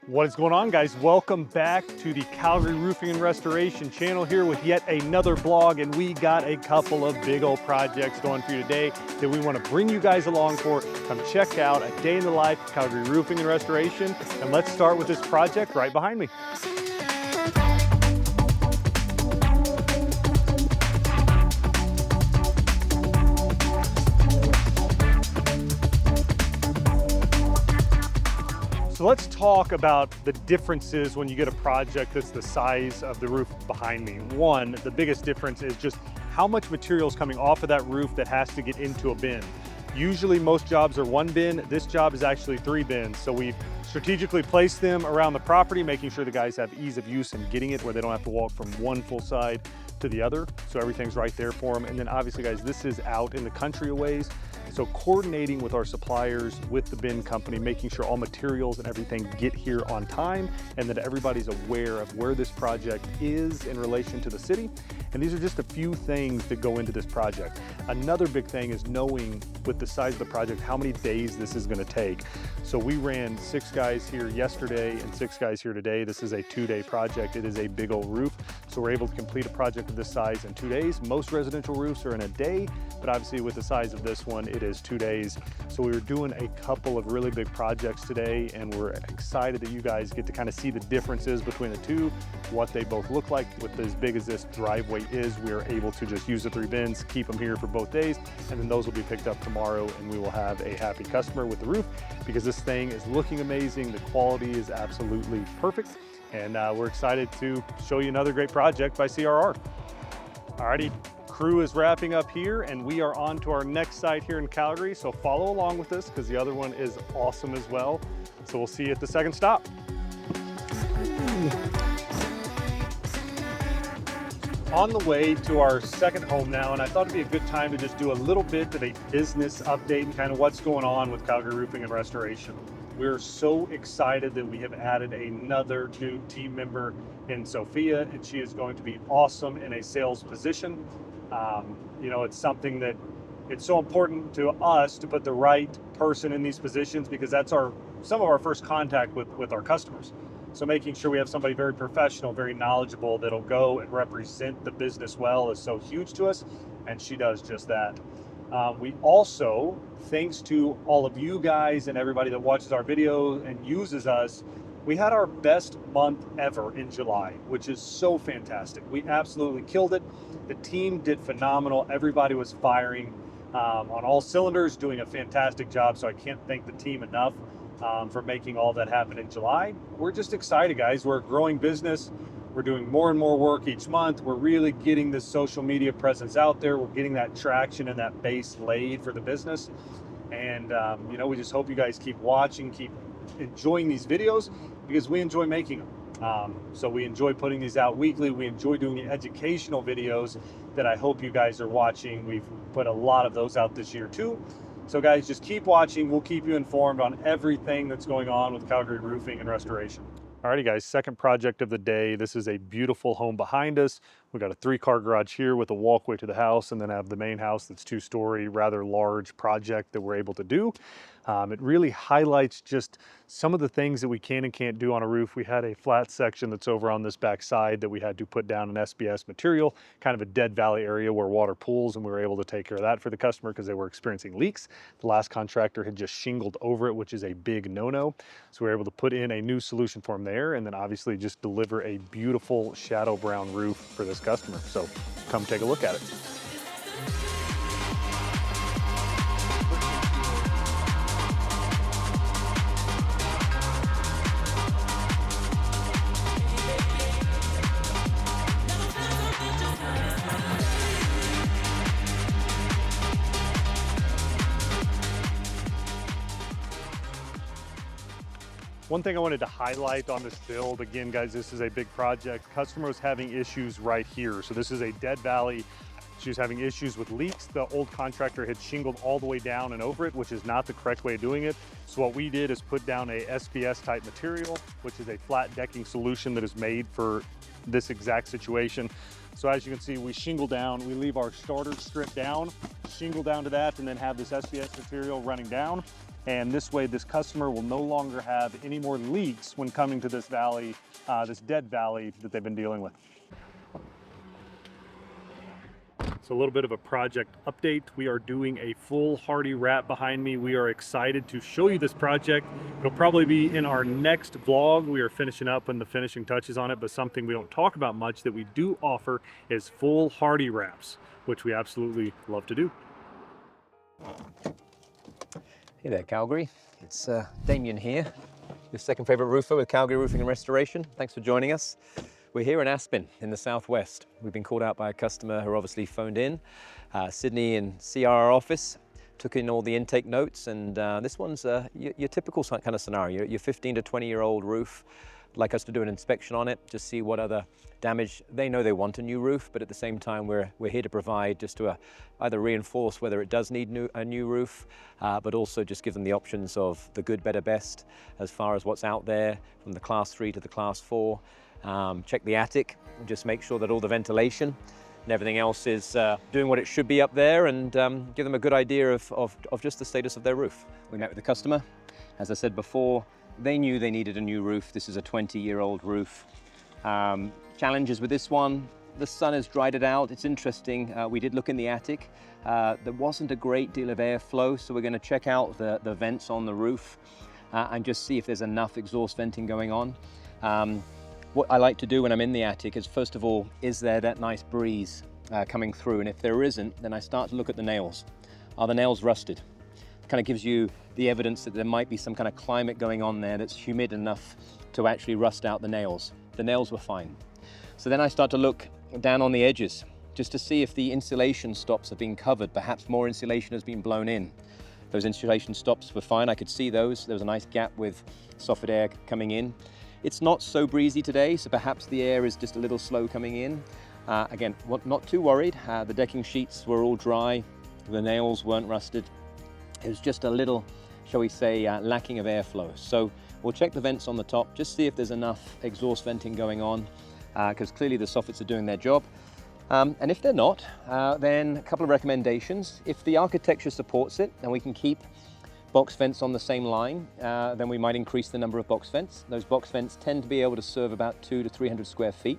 What is going on, guys? Welcome back to the Calgary Roofing and Restoration channel here with yet another vlog, and we got a couple of big old projects going for you today that we want to bring you guys along for. Come check out a day in the life of Calgary Roofing and Restoration, and let's start with this project right behind me. So let's talk about the differences when you get a project that's the size of the roof behind me. One, the biggest difference is just how much material is coming off of that roof that has to get into a bin. Usually most jobs are one bin. This job is actually 3 bins. So we've strategically placed them around the property, making sure the guys have ease of use in getting it where they don't have to walk from one full side to the other. So everything's right there for them. And then obviously, guys, this is out in the country a ways. So coordinating with our suppliers, with the bin company, making sure all materials and everything get here on time and that everybody's aware of where this project is in relation to the city. And these are just a few things that go into this project. Another big thing is knowing with the size of the project, how many days this is gonna take. So we ran 6 guys here yesterday and 6 guys here today. This is a 2-day project. It is a big old roof. So we're able to complete a project of this size in 2 days. Most residential roofs are in a day, but obviously with the size of this one, it is 2 days. So we were doing a couple of really big projects today, and we're excited that you guys get to kind of see the differences between the two, what they both look like. With as big as this driveway is, we are able to just use the 3 bins, keep them here for both days, and then those will be picked up tomorrow, and we will have a happy customer with the roof because this thing is looking amazing. The quality is absolutely perfect, and we're excited to show you another great project by CRR. Alrighty. Crew is wrapping up here, and we are on to our next site here in Calgary. So follow along with us because the other one is awesome as well. So we'll see you at the second stop. On the way to our second home now, and I thought it'd be a good time to just do a little bit of a business update and kind of what's going on with Calgary Roofing and Restoration. We're so excited that we have added another new team member in Sophia, and she is going to be awesome in a sales position. You know, it's something that it's so important to us to put the right person in these positions because that's some of our first contact with our customers. So making sure we have somebody very professional, very knowledgeable that'll go and represent the business well is so huge to us, and she does just that. We also, thanks to all of you guys and everybody that watches our videos and uses us, we had our best month ever in July, which is so fantastic. We absolutely killed it. The team did phenomenal. Everybody was firing on all cylinders, doing a fantastic job. So I can't thank the team enough for making all that happen in July. We're just excited, guys. We're a growing business. We're doing more and more work each month. We're really getting this social media presence out there. We're getting that traction and that base laid for the business. And, you know, we just hope you guys keep watching, keep enjoying these videos because we enjoy making them. So we enjoy putting these out weekly. We enjoy doing the educational videos that I hope you guys are watching. We've put a lot of those out this year too. So guys, just keep watching. We'll keep you informed on everything that's going on with Calgary Roofing and Restoration. Alrighty guys, second project of the day. This is a beautiful home behind us. We've got a 3-car garage here with a walkway to the house, and then have the main house that's 2-story, rather large project that we're able to do. It really highlights just some of the things that we can and can't do on a roof. We had a flat section that's over on this back side that we had to put down an SBS material, kind of a dead valley area where water pools, and we were able to take care of that for the customer because they were experiencing leaks. The last contractor had just shingled over it, which is a big no-no. So we were able to put in a new solution for them there, and then obviously just deliver a beautiful shadow brown roof for this customer. So come take a look at it. One thing I wanted to highlight on this build, again, guys, this is a big project. Customer was having issues right here. So this is a dead valley. She was having issues with leaks. The old contractor had shingled all the way down and over it, which is not the correct way of doing it. So what we did is put down a SBS type material, which is a flat decking solution that is made for this exact situation. So as you can see, we shingle down, we leave our starter strip down, shingle down to that, and then have this SBS material running down. And this way, this customer will no longer have any more leaks when coming to this valley, this dead valley that they've been dealing with. So a little bit of a project update. We are doing a full hardy wrap behind me. We are excited to show you this project. It'll probably be in our next vlog. We are finishing up and the finishing touches on it, but something we don't talk about much that we do offer is full hardy wraps, which we absolutely love to do. Hey there, Calgary. It's Damian here, your second favorite roofer with Calgary Roofing and Restoration. Thanks for joining us. We're here in Aspen in the southwest. We've been called out by a customer who obviously phoned in. Sydney and CRR office took in all the intake notes, and this one's your typical kind of scenario. Your 15 to 20-year-old roof. I'd like us to do an inspection on it, just see what other damage. They know they want a new roof, but at the same time we're here to provide just to either reinforce whether it does need a new roof, but also just give them the options of the good, better, best as far as what's out there from the class 3 to the class 4. Check the attic and just make sure that all the ventilation and everything else is doing what it should be up there, and give them a good idea of just the status of their roof. We met with the customer. As I said before, they knew they needed a new roof. This is a 20-year-old roof. Challenges with this one, the sun has dried it out. It's interesting, we did look in the attic. There wasn't a great deal of airflow, so we're going to check out the vents on the roof and just see if there's enough exhaust venting going on. What I like to do when I'm in the attic is, first of all, is there that nice breeze coming through? And if there isn't, then I start to look at the nails. Are the nails rusted? It kind of gives you the evidence that there might be some kind of climate going on there that's humid enough to actually rust out the nails. The nails were fine. So then I start to look down on the edges just to see if the insulation stops have been covered. Perhaps more insulation has been blown in. Those insulation stops were fine. I could see those. There was a nice gap with soffit air coming in. It's not so breezy today, so perhaps the air is just a little slow coming in. Again, not too worried. The decking sheets were all dry. The nails weren't rusted. It was just a little, shall we say, lacking of airflow. So we'll check the vents on the top, just see if there's enough exhaust venting going on, because clearly the soffits are doing their job. And if they're not, then a couple of recommendations. If the architecture supports it and we can keep box vents on the same line, then we might increase the number of box vents. Those box vents tend to be able to serve about 200 to 300 square feet.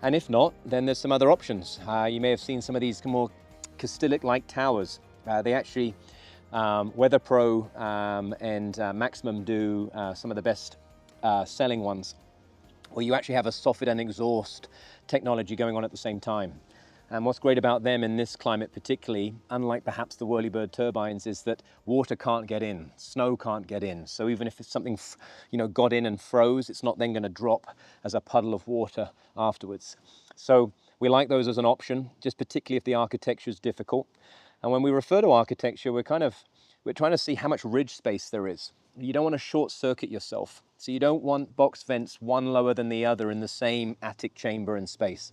And if not, then there's some other options. You may have seen some of these more Castilic-like towers. They actually, WeatherPro and Maximum do some of the best selling ones, where you actually have a soffit and exhaust technology going on at the same time. And what's great about them in this climate particularly, unlike perhaps the whirlybird turbines, is that water can't get in, snow can't get in. So even if it's something got in and froze, it's not then going to drop as a puddle of water afterwards. So we like those as an option, just particularly if the architecture is difficult. And when we refer to architecture, we're trying to see how much ridge space there is. You don't want to short circuit yourself. So you don't want box vents one lower than the other in the same attic chamber and space.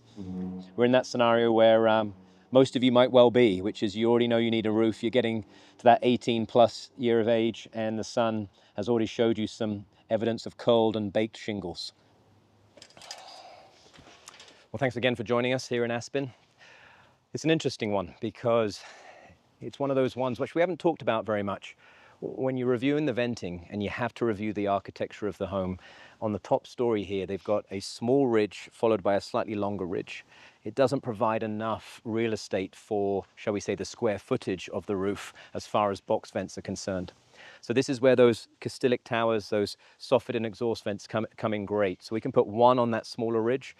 We're in that scenario where most of you might well be, which is you already know you need a roof. You're getting to that 18 plus year of age, and the sun has already showed you some evidence of curled and baked shingles. Well, thanks again for joining us here in Aspen. It's an interesting one because it's one of those ones which we haven't talked about very much. When you're reviewing the venting and you have to review the architecture of the home, on the top story here, they've got a small ridge followed by a slightly longer ridge. It doesn't provide enough real estate for, shall we say, the square footage of the roof as far as box vents are concerned. So this is where those Castilic towers, those soffit and exhaust vents come in great. So we can put one on that smaller ridge,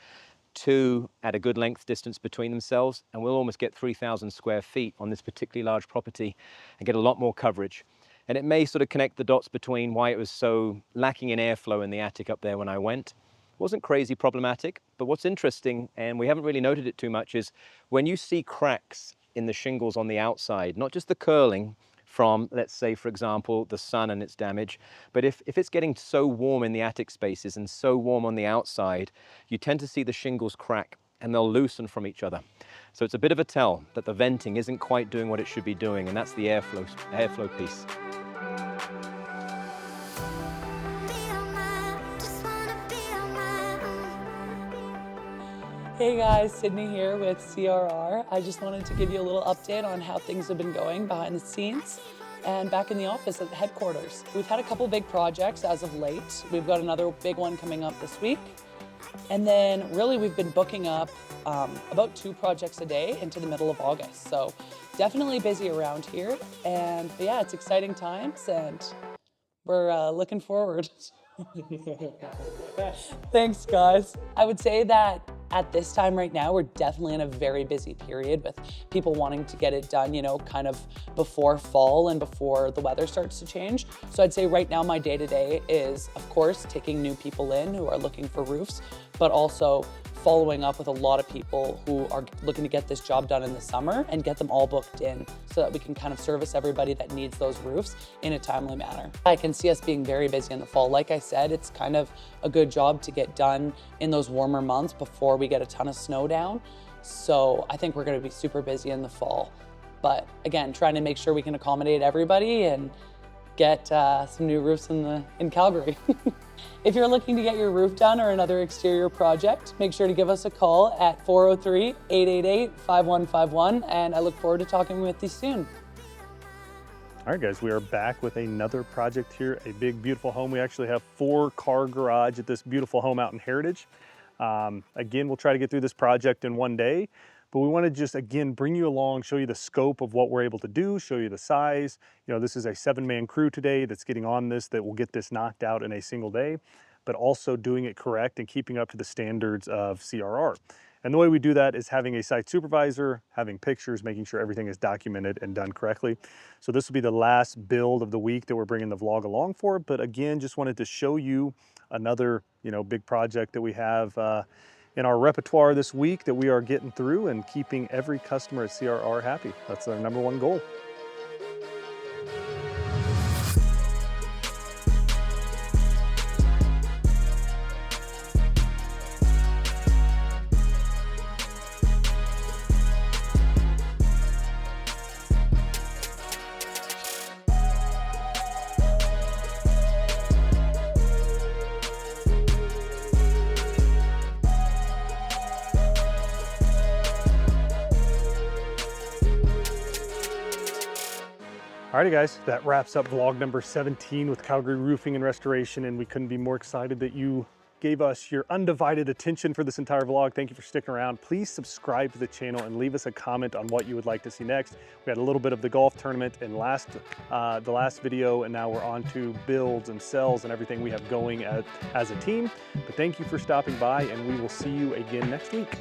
two at a good length distance between themselves, and we'll almost get 3,000 square feet on this particularly large property and get a lot more coverage. And it may sort of connect the dots between why it was so lacking in airflow in the attic up there when I went. It wasn't crazy problematic, but what's interesting, and we haven't really noted it too much, is when you see cracks in the shingles on the outside, not just the curling from, let's say, for example, the sun and its damage, but if it's getting so warm in the attic spaces and so warm on the outside, you tend to see the shingles crack and they'll loosen from each other. So it's a bit of a tell that the venting isn't quite doing what it should be doing, and that's the airflow piece. Hey guys, Sydney here with CRR. I just wanted to give you a little update on how things have been going behind the scenes. and back in the office at the headquarters. We've had a couple big projects as of late. We've got another big one coming up this week. And then really we've been booking up about 2 projects a day into the middle of August. So definitely busy around here. And yeah, it's exciting times and we're looking forward. Thanks, guys. I would say that at this time right now, we're definitely in a very busy period with people wanting to get it done, you know, kind of before fall and before the weather starts to change. So I'd say right now my day-to-day is, of course, taking new people in who are looking for roofs, but also following up with a lot of people who are looking to get this job done in the summer and get them all booked in so that we can kind of service everybody that needs those roofs in a timely manner. I can see us being very busy in the fall. Like I said, it's kind of a good job to get done in those warmer months before we get a ton of snow down. So I think we're going to be super busy in the fall. But again, trying to make sure we can accommodate everybody and get some new roofs in Calgary. If you're looking to get your roof done or another exterior project, make sure to give us a call at 403-888-5151, and I look forward to talking with you soon. All right, guys, we are back with another project here, a big, beautiful home. We actually have 4-car garage at this beautiful home out in Heritage. Again, we'll try to get through this project in one day, but we want to just, again, bring you along, show you the scope of what we're able to do, show you the size. You know, this is a 7-man crew today that's getting on this, that will get this knocked out in a single day, but also doing it correct and keeping up to the standards of CRR. And the way we do that is having a site supervisor, having pictures, making sure everything is documented and done correctly. So this will be the last build of the week that we're bringing the vlog along for. But again, just wanted to show you another, you know, big project that we have in our repertoire this week that we are getting through and keeping every customer at CRR happy. That's our #1 goal. Alrighty guys, that wraps up vlog number 17 with Calgary Roofing and Restoration, and we couldn't be more excited that you gave us your undivided attention for this entire vlog. Thank you for sticking around. Please subscribe to the channel and leave us a comment on what you would like to see next. We had a little bit of the golf tournament in the last video, and now we're on to builds and sells and everything we have going as a team. But thank you for stopping by, and we will see you again next week.